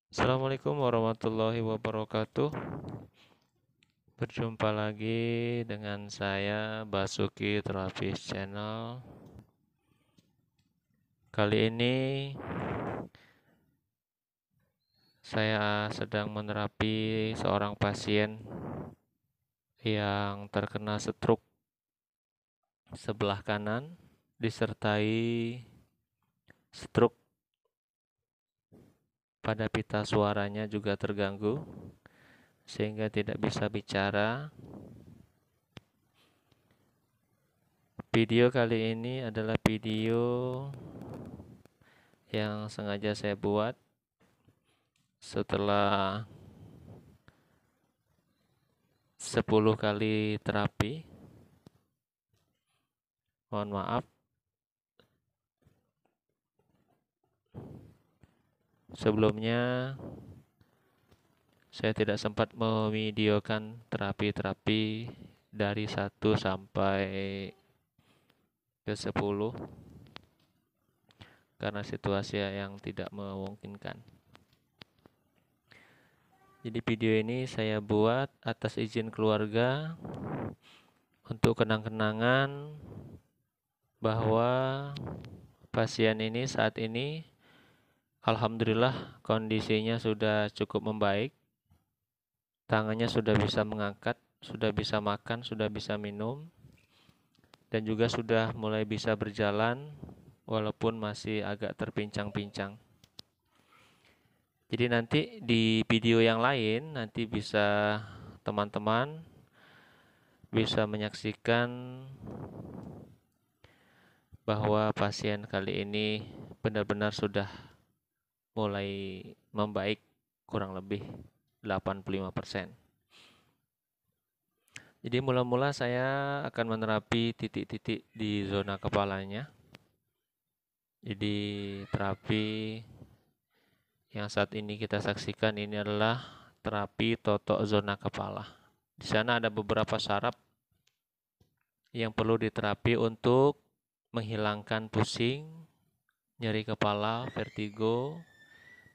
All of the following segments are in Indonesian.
Assalamualaikum warahmatullahi wabarakatuh. Berjumpa lagi dengan saya Basuki Terapis Channel. Kali ini saya sedang menerapi seorang pasien yang terkena stroke sebelah kanan disertai stroke pada pita suaranya juga terganggu sehingga tidak bisa bicara. Video kali ini adalah video yang sengaja saya buat setelah 10 kali terapi. Mohon maaf sebelumnya saya tidak sempat memvideokan terapi-terapi dari 1 sampai ke 10 karena situasi yang tidak memungkinkan. Jadi video ini saya buat atas izin keluarga untuk kenang-kenangan bahwa pasien ini saat ini alhamdulillah kondisinya sudah cukup membaik. Tangannya sudah bisa mengangkat, sudah bisa makan, sudah bisa minum, dan juga sudah mulai bisa berjalan walaupun masih agak terpincang-pincang. Jadi nanti di video yang lain nanti bisa teman-teman bisa menyaksikan bahwa pasien kali ini benar-benar sudah mulai membaik kurang lebih 85%. Jadi mula-mula saya akan menerapi titik-titik di zona kepalanya. Jadi terapi yang saat ini kita saksikan ini adalah terapi totok zona kepala. Di sana ada beberapa saraf yang perlu diterapi untuk menghilangkan pusing, nyeri kepala, vertigo,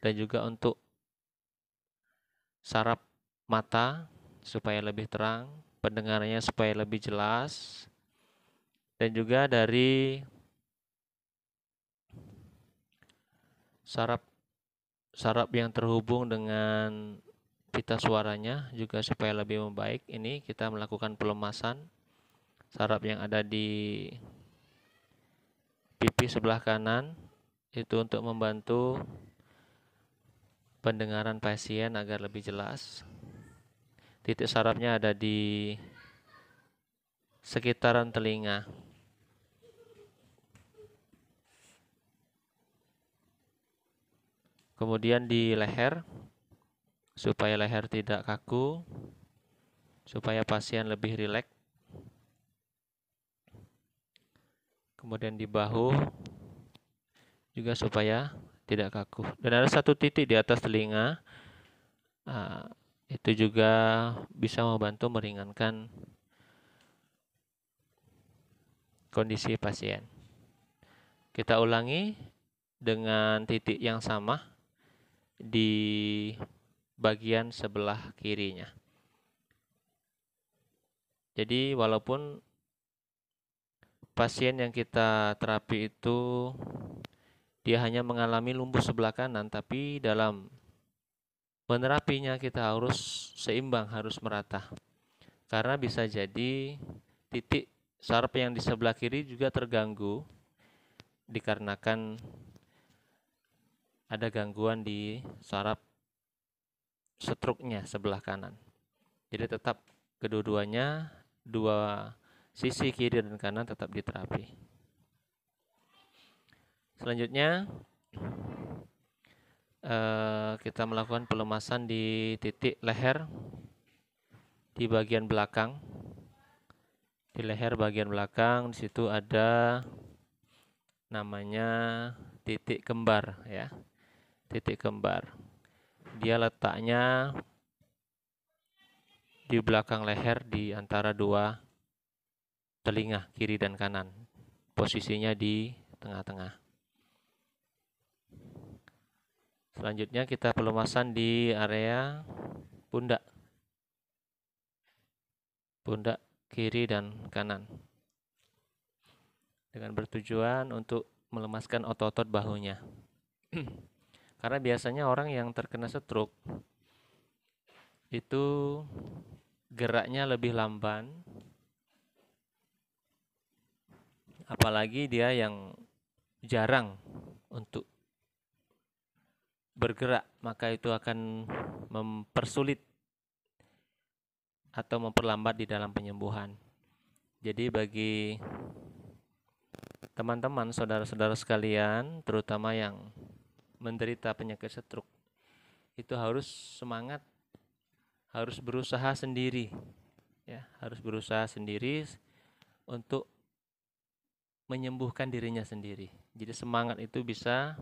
dan juga untuk saraf mata supaya lebih terang, pendengarannya supaya lebih jelas, dan juga dari saraf yang terhubung dengan pita suaranya juga supaya lebih membaik. Ini kita melakukan pelemasan saraf yang ada di pipi sebelah kanan itu untuk membantu pendengaran pasien agar lebih jelas. Titik sarafnya ada di sekitaran telinga. Kemudian di leher supaya leher tidak kaku, supaya pasien lebih rileks. Kemudian di bahu juga supaya tidak kaku. Dan ada satu titik di atas telinga, itu juga bisa membantu meringankan kondisi pasien. Kita ulangi dengan titik yang sama di bagian sebelah kirinya. Jadi walaupun pasien yang kita terapi itu dia hanya mengalami lumpuh sebelah kanan, tapi dalam menerapinya kita harus seimbang, harus merata. Karena bisa jadi titik saraf yang di sebelah kiri juga terganggu dikarenakan ada gangguan di saraf stroke-nya sebelah kanan. Jadi tetap kedua-duanya, dua sisi kiri dan kanan tetap diterapi. Selanjutnya kita melakukan pelemasan di titik leher di bagian belakang. Di leher bagian belakang di situ ada namanya titik kembar ya. Titik kembar. Dia letaknya di belakang leher di antara dua telinga kiri dan kanan. Posisinya di tengah-tengah. Selanjutnya kita pelumasan di area pundak. Pundak kiri dan kanan. Dengan bertujuan untuk melemaskan otot-otot bahunya. Karena biasanya orang yang terkena stroke itu geraknya lebih lamban, apalagi dia yang jarang untuk bergerak, maka itu akan mempersulit atau memperlambat di dalam penyembuhan. Jadi bagi teman-teman, saudara-saudara sekalian, terutama yang menderita penyakit stroke, itu harus semangat, harus berusaha sendiri, ya, harus berusaha sendiri untuk menyembuhkan dirinya sendiri. Jadi semangat itu bisa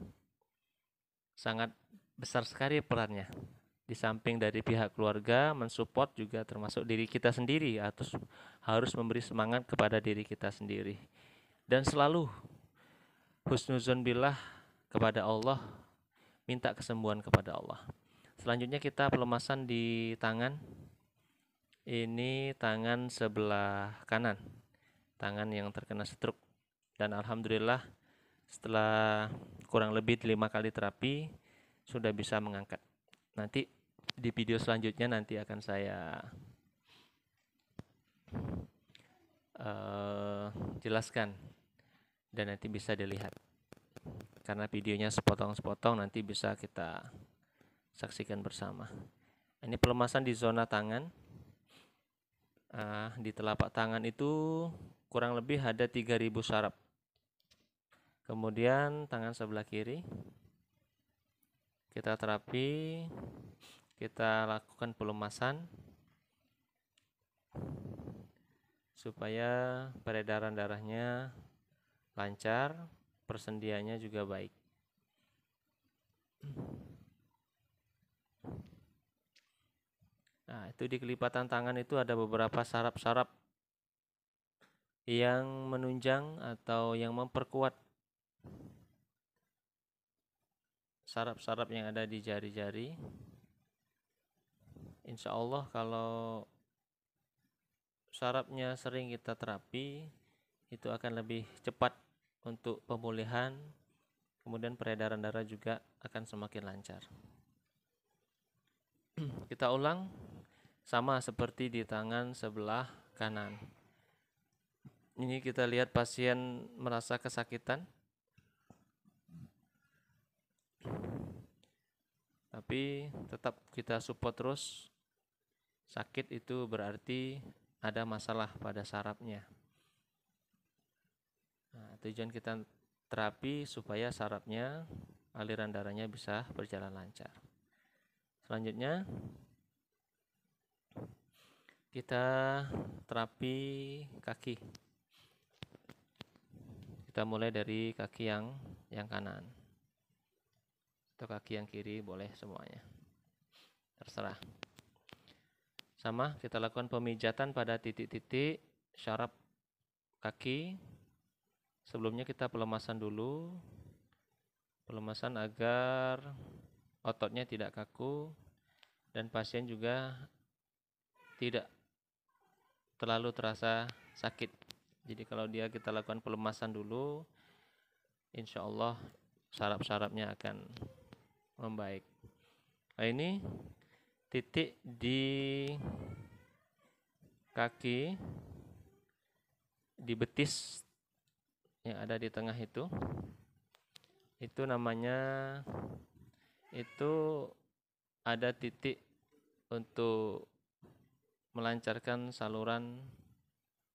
sangat besar sekali perannya. Di samping dari pihak keluarga mensupport, juga termasuk diri kita sendiri, atau harus memberi semangat kepada diri kita sendiri. Dan selalu husnuzon billah kepada Allah, minta kesembuhan kepada Allah. Selanjutnya kita pelemasan di tangan. Ini tangan sebelah kanan, tangan yang terkena stroke. Dan alhamdulillah setelah kurang lebih 5 kali terapi sudah bisa mengangkat. Nanti di video selanjutnya nanti akan saya jelaskan dan nanti bisa dilihat. Karena videonya sepotong-sepotong, nanti bisa kita saksikan bersama. Ini pelemasan di zona tangan. Di telapak tangan itu kurang lebih ada 3000 saraf. Kemudian tangan sebelah kiri kita terapi, kita lakukan pelemasan supaya peredaran darahnya lancar, persendiannya juga baik. Nah, itu di kelipatan tangan itu ada beberapa saraf-saraf yang menunjang atau yang memperkuat saraf-saraf yang ada di jari-jari. Insya Allah kalau sarafnya sering kita terapi, itu akan lebih cepat untuk pemulihan, kemudian peredaran darah juga akan semakin lancar. Kita ulang, sama seperti di tangan sebelah kanan. Ini kita lihat pasien merasa kesakitan, tapi tetap kita support terus. Sakit itu berarti ada masalah pada sarafnya. Nah, tujuan kita terapi supaya sarafnya, aliran darahnya bisa berjalan lancar. Selanjutnya kita terapi kaki. Kita mulai dari kaki yang kanan atau kaki yang kiri, boleh semuanya, terserah. Sama, kita lakukan pemijatan pada titik-titik syaraf kaki. Sebelumnya kita pelemasan dulu, pelemasan agar ototnya tidak kaku dan pasien juga tidak terlalu terasa sakit. Jadi kalau kita lakukan pelemasan dulu, insya Allah saraf-sarafnya akan membaik. Nah, ini titik di kaki, di betis yang ada di tengah itu namanya, itu ada titik untuk melancarkan saluran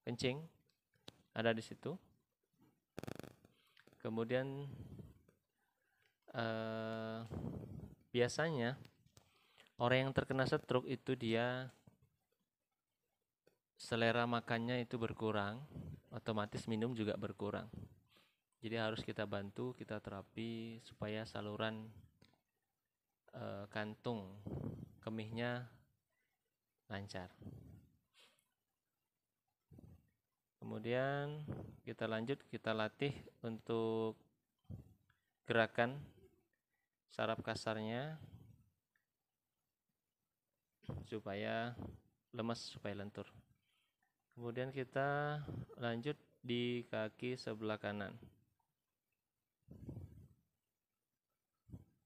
kencing, ada di situ. Kemudian biasanya orang yang terkena stroke itu dia selera makannya itu berkurang, otomatis minum juga berkurang. Jadi harus kita bantu, kita terapi supaya saluran kantung kemihnya lancar. Kemudian kita lanjut, kita latih untuk gerakan saraf kasarnya supaya lemas, supaya lentur. Kemudian kita lanjut di kaki sebelah kanan.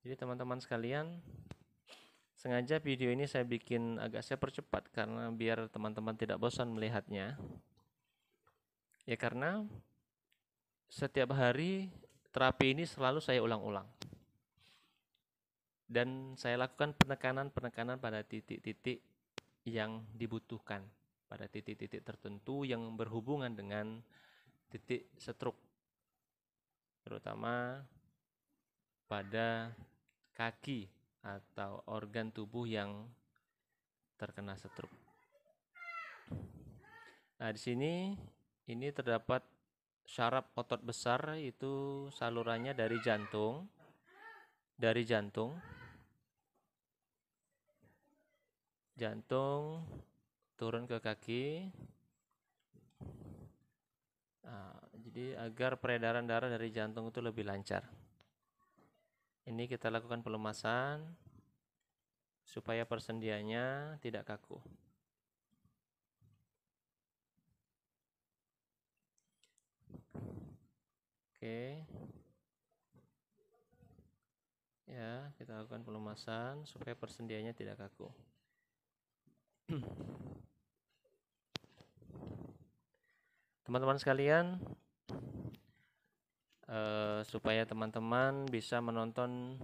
Jadi teman-teman sekalian, sengaja video ini saya percepat karena biar teman-teman tidak bosan melihatnya. Ya karena setiap hari terapi ini selalu saya ulang-ulang. Dan saya lakukan penekanan-penekanan pada titik-titik yang dibutuhkan, pada titik-titik tertentu yang berhubungan dengan titik stroke, terutama pada kaki atau organ tubuh yang terkena stroke. Nah, di sini ini terdapat syaraf otot besar, itu salurannya dari jantung turun ke kaki. Nah, jadi agar peredaran darah dari jantung itu lebih lancar. Ini kita lakukan pelemasan supaya persendiannya tidak kaku. Oke. Ya, kita lakukan pelemasan supaya persendiannya tidak kaku. Teman-teman sekalian, supaya teman-teman bisa menonton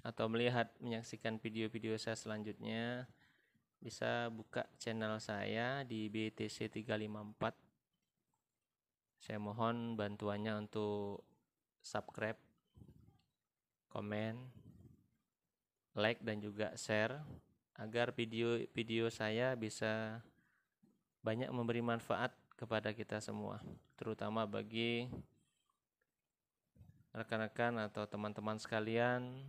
atau menyaksikan video-video saya selanjutnya, bisa buka channel saya di BTC 354. Saya mohon bantuannya untuk subscribe, komen, like, dan juga share agar video-video saya bisa banyak memberi manfaat kepada kita semua, terutama bagi rekan-rekan atau teman-teman sekalian,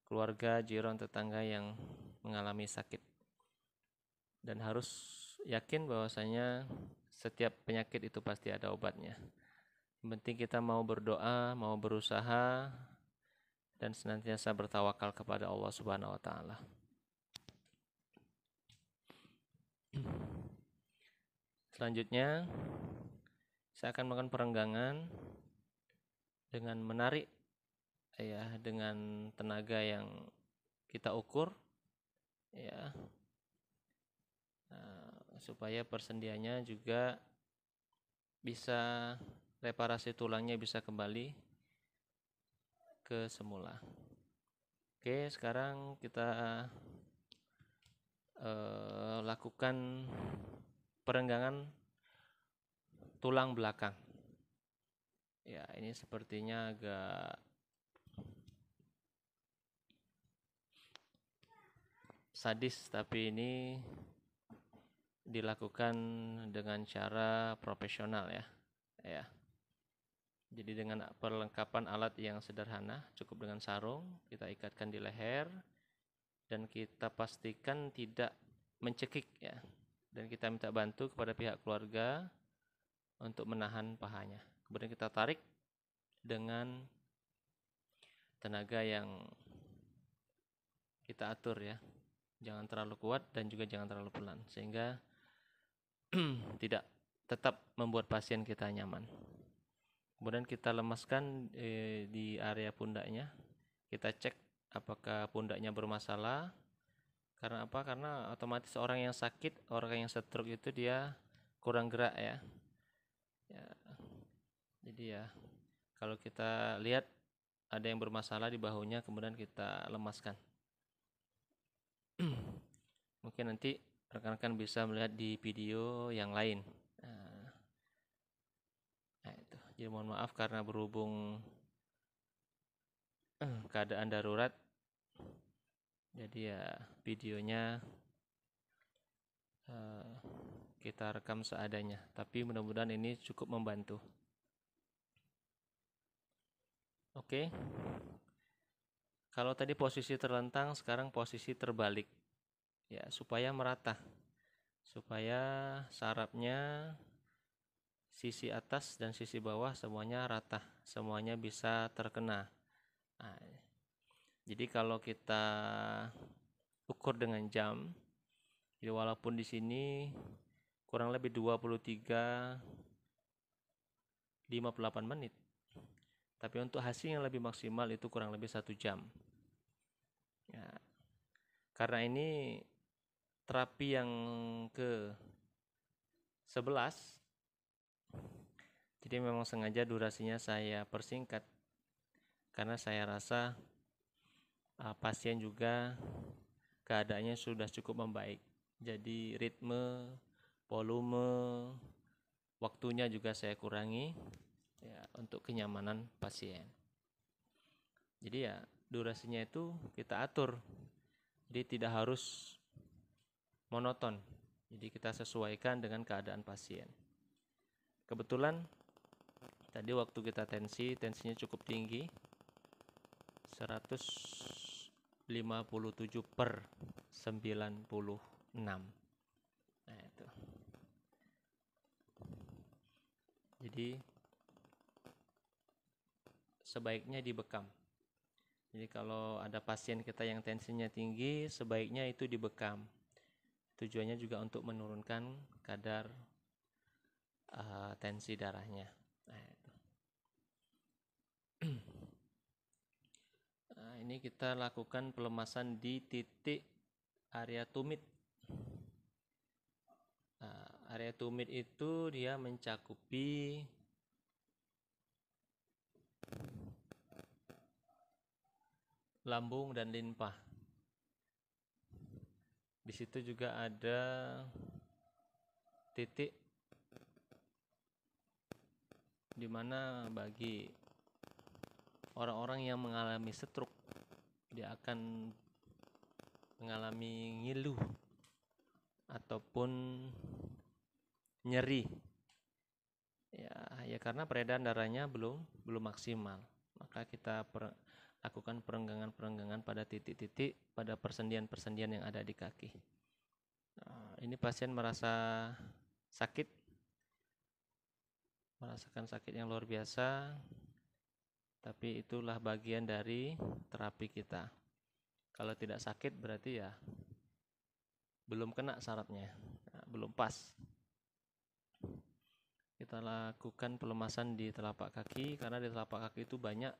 keluarga, jiran, tetangga yang mengalami sakit. Dan harus yakin bahwasanya setiap penyakit itu pasti ada obatnya. Yang penting kita mau berdoa, mau berusaha, dan senantiasa bertawakal kepada Allah Subhanahu wa taala. Selanjutnya, saya akan melakukan perenggangan dengan menarik dengan tenaga yang kita ukur supaya persendiannya juga bisa, reparasi tulangnya bisa kembali ke semula. Oke, sekarang kita lakukan perenggangan tulang belakang. Ya, ini sepertinya agak sadis, tapi ini dilakukan dengan cara profesional ya. Jadi dengan perlengkapan alat yang sederhana, cukup dengan sarung, kita ikatkan di leher dan kita pastikan tidak mencekik ya. Dan kita minta bantu kepada pihak keluarga untuk menahan pahanya. Kemudian kita tarik dengan tenaga yang kita atur ya. Jangan terlalu kuat dan juga jangan terlalu pelan, sehingga tidak tetap membuat pasien kita nyaman. Kemudian kita lemaskan di area pundaknya. Kita cek apakah pundaknya bermasalah. Karena apa? Karena otomatis orang yang sakit, orang yang stroke itu dia kurang gerak ya. Jadi ya, kalau kita lihat ada yang bermasalah di bahunya, kemudian kita lemaskan. Mungkin nanti rekan-rekan bisa melihat di video yang lain. Nah itu. Jadi mohon maaf karena berhubung keadaan darurat, jadi ya videonya kita rekam seadanya. Tapi mudah-mudahan ini cukup membantu. Oke. Kalau tadi posisi terlentang, sekarang posisi terbalik. Ya, supaya merata. Supaya sarafnya sisi atas dan sisi bawah semuanya rata, semuanya bisa terkena. Nah, Jadi kalau kita ukur dengan jam, jadi walaupun di sini kurang lebih 23:58 menit, tapi untuk hasil yang lebih maksimal itu kurang lebih 1 jam. Ya, karena ini terapi yang ke-11, jadi memang sengaja durasinya saya persingkat karena saya rasa pasien juga keadaannya sudah cukup membaik. Jadi ritme, volume, waktunya juga saya kurangi ya untuk kenyamanan pasien. Jadi ya durasinya itu kita atur. Jadi tidak harus monoton. Jadi kita sesuaikan dengan keadaan pasien. Kebetulan tadi waktu kita tensinya cukup tinggi, 157/96. Nah itu. Jadi sebaiknya dibekam. Jadi kalau ada pasien kita yang tensinya tinggi, sebaiknya itu dibekam. Tujuannya juga untuk menurunkan kadar tensi darahnya. Nah, itu. Nah, ini kita lakukan pelemasan di titik area tumit. Area tumit itu dia mencakupi lambung dan limpa. Di situ juga ada titik di mana bagi orang-orang yang mengalami stroke, dia akan mengalami ngilu ataupun nyeri. Ya karena peredaran darahnya belum maksimal. Maka kita lakukan perenggangan pada titik-titik pada persendian-persendian yang ada di kaki. Nah, ini pasien merasa sakit, merasakan sakit yang luar biasa, tapi itulah bagian dari terapi kita. Kalau tidak sakit berarti ya belum kena syaratnya, belum pas. Kita lakukan pelemasan di telapak kaki karena di telapak kaki itu banyak.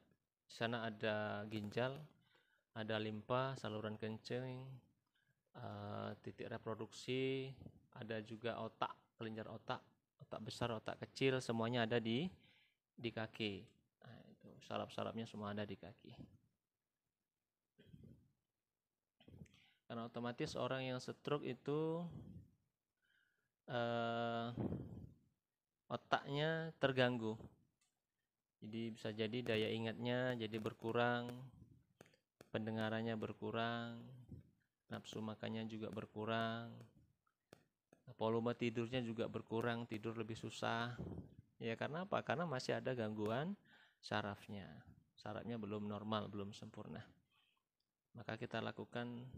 Di sana ada ginjal, ada limpa, saluran kencing, titik reproduksi, ada juga otak, kelenjar otak besar, otak kecil, semuanya ada di kaki. Nah, itu saraf-sarafnya semua ada di kaki. Karena otomatis orang yang stroke itu otaknya terganggu. Jadi bisa jadi daya ingatnya jadi berkurang, pendengarannya berkurang, nafsu makannya juga berkurang, volume tidurnya juga berkurang, tidur lebih susah. Ya karena apa? Karena masih ada gangguan sarafnya. Sarafnya belum normal, belum sempurna. Maka kita lakukan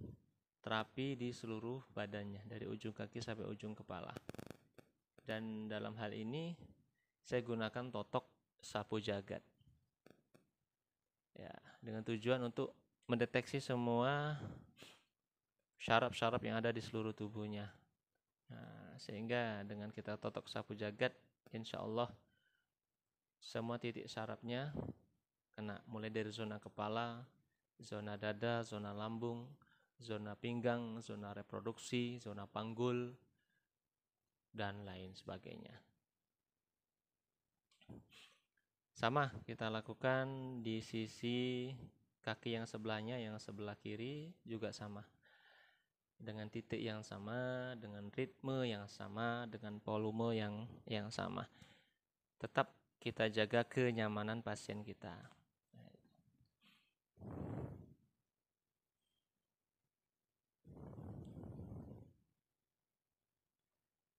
terapi di seluruh badannya, dari ujung kaki sampai ujung kepala. Dan dalam hal ini saya gunakan totok sapu jagat. Ya, dengan tujuan untuk mendeteksi semua syaraf-syaraf yang ada di seluruh tubuhnya. Nah, sehingga dengan kita totok sapu jagat, insya Allah semua titik syarafnya kena, mulai dari zona kepala, zona dada, zona lambung, zona pinggang, zona reproduksi, zona panggul, dan lain sebagainya. Sama kita lakukan di sisi kaki yang sebelahnya, yang sebelah kiri juga sama. Dengan titik yang sama, dengan ritme yang sama, dengan volume yang sama. Tetap kita jaga kenyamanan pasien kita.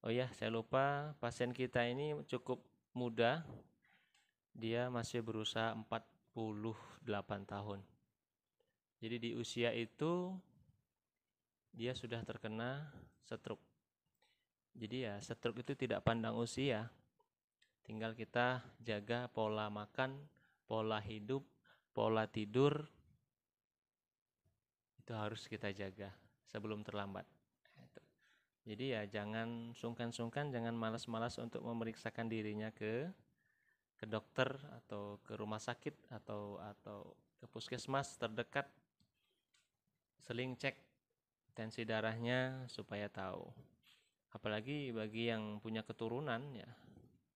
Oh ya, saya lupa, pasien kita ini cukup muda. Dia masih berusia 48 tahun. Jadi di usia itu dia sudah terkena stroke. Jadi ya stroke itu tidak pandang usia. Tinggal kita jaga pola makan, pola hidup, pola tidur, Itu harus kita jaga sebelum terlambat. Itu. Jadi ya jangan sungkan-sungkan, jangan malas-malas untuk memeriksakan dirinya ke dokter atau ke rumah sakit atau ke puskesmas terdekat. Seling cek tensi darahnya supaya tahu. Apalagi bagi yang punya keturunan ya,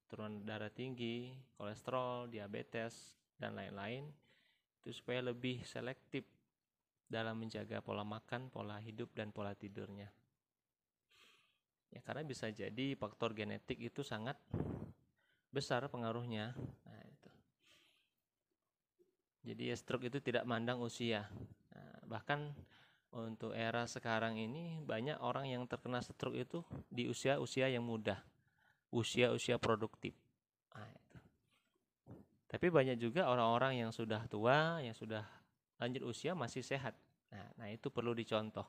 keturunan darah tinggi, kolesterol, diabetes dan lain-lain, itu supaya lebih selektif dalam menjaga pola makan, pola hidup dan pola tidurnya. Ya karena bisa jadi faktor genetik itu sangat besar pengaruhnya. Nah, itu. Jadi ya stroke itu tidak mandang usia. Nah, bahkan untuk era sekarang ini banyak orang yang terkena stroke itu di usia-usia yang muda, usia-usia produktif. Nah, itu. Tapi banyak juga orang-orang yang sudah tua, yang sudah lanjut usia masih sehat. Nah itu perlu dicontoh,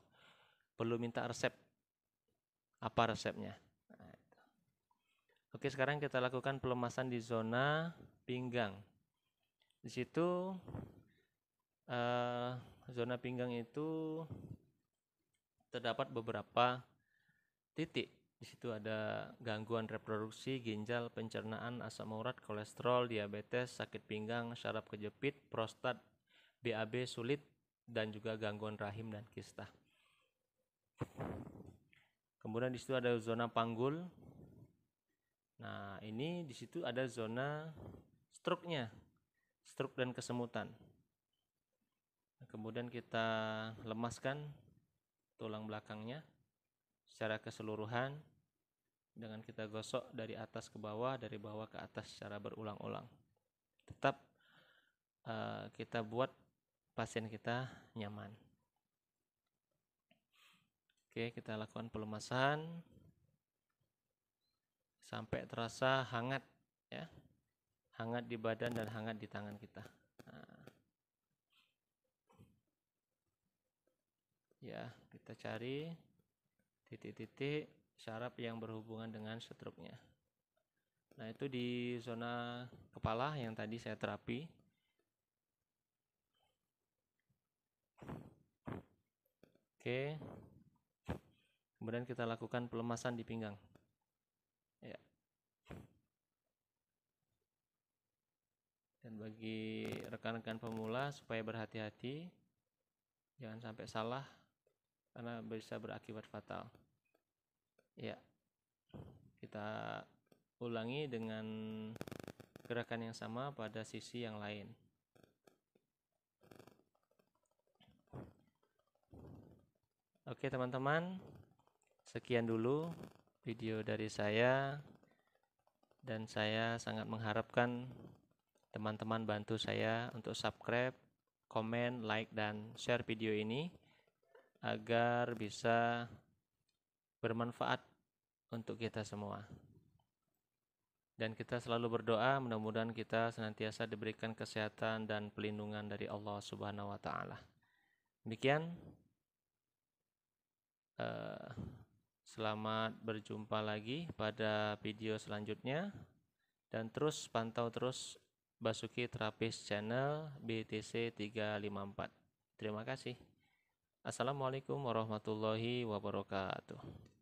perlu minta resep. Apa resepnya? Nah, itu. Oke, sekarang kita lakukan pelemasan di zona pinggang. Di situ zona pinggang itu terdapat beberapa titik. Di situ ada gangguan reproduksi, ginjal, pencernaan, asam urat, kolesterol, diabetes, sakit pinggang, syaraf kejepit, prostat, BAB sulit, dan juga gangguan rahim dan kista. Kemudian di situ ada zona panggul. Nah, ini di situ ada zona stroke-nya, stroke dan kesemutan. Kemudian kita lemaskan tulang belakangnya secara keseluruhan dengan kita gosok dari atas ke bawah, dari bawah ke atas secara berulang-ulang. Tetap kita buat pasien kita nyaman. Oke, kita lakukan pelemasan sampai terasa hangat ya. Hangat di badan dan hangat di tangan kita. Nah, ya, kita cari titik-titik syaraf yang berhubungan dengan stroke-nya. Nah, itu di zona kepala yang tadi saya terapi. Oke. Kemudian kita lakukan pelemasan di pinggang. Ya. Dan bagi rekan-rekan pemula supaya berhati-hati, jangan sampai salah karena bisa berakibat fatal. Ya. Kita ulangi dengan gerakan yang sama pada sisi yang lain. Oke teman-teman, sekian dulu video dari saya, dan saya sangat mengharapkan teman-teman bantu saya untuk subscribe, komen, like, dan share video ini agar bisa bermanfaat untuk kita semua. Dan kita selalu berdoa mudah-mudahan kita senantiasa diberikan kesehatan dan pelindungan dari Allah Subhanahu wa taala. Demikian, selamat berjumpa lagi pada video selanjutnya, dan terus pantau terus Basuki Terapis Channel BTC 354. Terima kasih. Assalamualaikum warahmatullahi wabarakatuh.